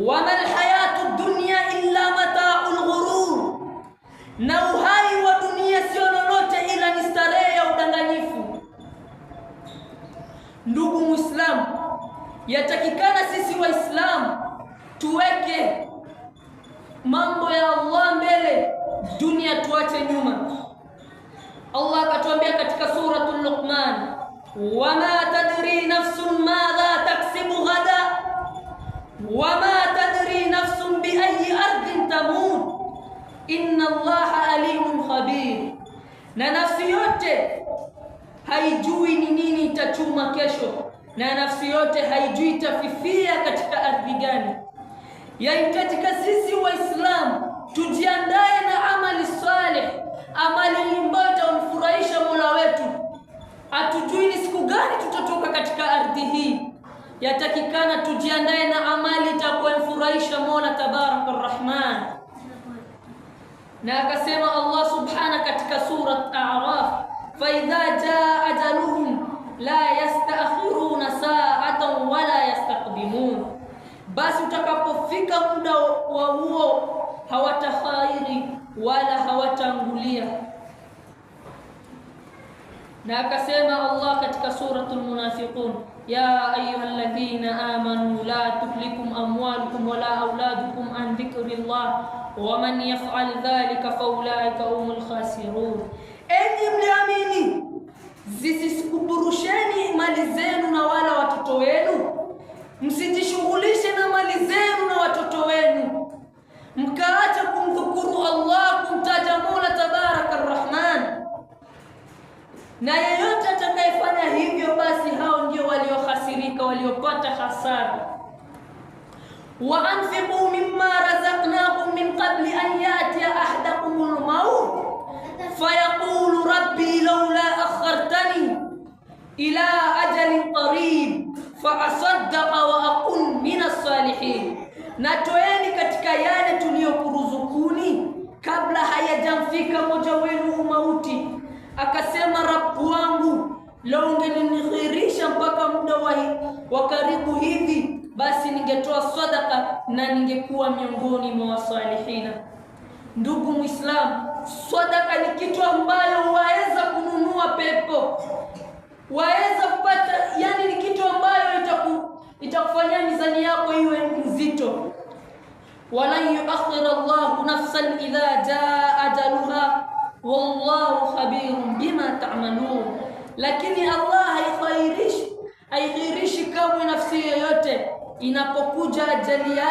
wama alhayatu dunya illa mata'ul ghurur, na uhai wa dunia sio lolote ila ni starehe ya udanganyifu. Ndugu Muislamu, yatakikana sisi Waislamu tuweke mambo ya Allah mbele, dunia tuache nyuma. Allah akatuambia katika suratul Luqman, wama tadri nafsun madha taksibu ghada wama tadri nafsun bi ayyi ardin tamut inna Allaha alimun khabir, na nafsi yote haijui ni nini itachuma kesho, na nafsi yote haijui itafifia katika ardhi gani. Yahitajika sisi Waislamu tujiandae na amali salih, amali ambayo itamfurahisha Mola wetu. Hatujui ni siku gani tutatoka katika ardhi hii. Yatakikana tujiandae na amali itakayomfurahisha Mola tabarak arrahman. Na akasema Allah subhanahu katika surat A'raf, fa idha jaa ajaluhum la yasta'khiruna sa'atan wala yastaqdimun, basi utakapofika muda wa huo hawatahairi wala hawatangulia. Na akasema Allah katika suratul Munafiqun, ya ayyuhalladhina amanu la tulhikum amwalukum wala auladukum an dhikrillah wa man yaf'al dhalika faulaika humul khasirun. Enyi mliamini, zisikuburusheni mali zenu na wala watoto wenu, msijishughulishe na mali zenu na watoto wenu, mkaacha kumdhukuru Allah, kumtaja Mola tabaraka arrahman. Na yeyote atakayefanya hivyo, basi hao ndio waliokhasirika, waliopata hasara. Wa anfiqu mimma razaqnakum min qabli an ya'tiya ahadakumul maut fayaqulu rabbi lawla akhartani ila ajalin qarib fa asaddaqa wa aqun minas salihin. Na toeni katika yale tuliyokuruzukuni kabla hayajamfika moja wenu mauti, akasema Rabbu wangu, lau ungenikhirisha mpaka muda wa karibu hivi, basi ningetoa sadaka na ningekuwa miongoni mwa wasalihina. Ndugu Muislamu, sadaka ni kitu ambayo waweza kununua pepo, waweza kupata, yani ni kitu ambayo itakufanya mizani yako iwe nzito. Walan yuakhir Allahu nafsan idha jaa ajaluha wallahu khabirun bima ta'malun. Lakini Allah haikhairishi kamwe nafsi yoyote inapokuja ajali yake.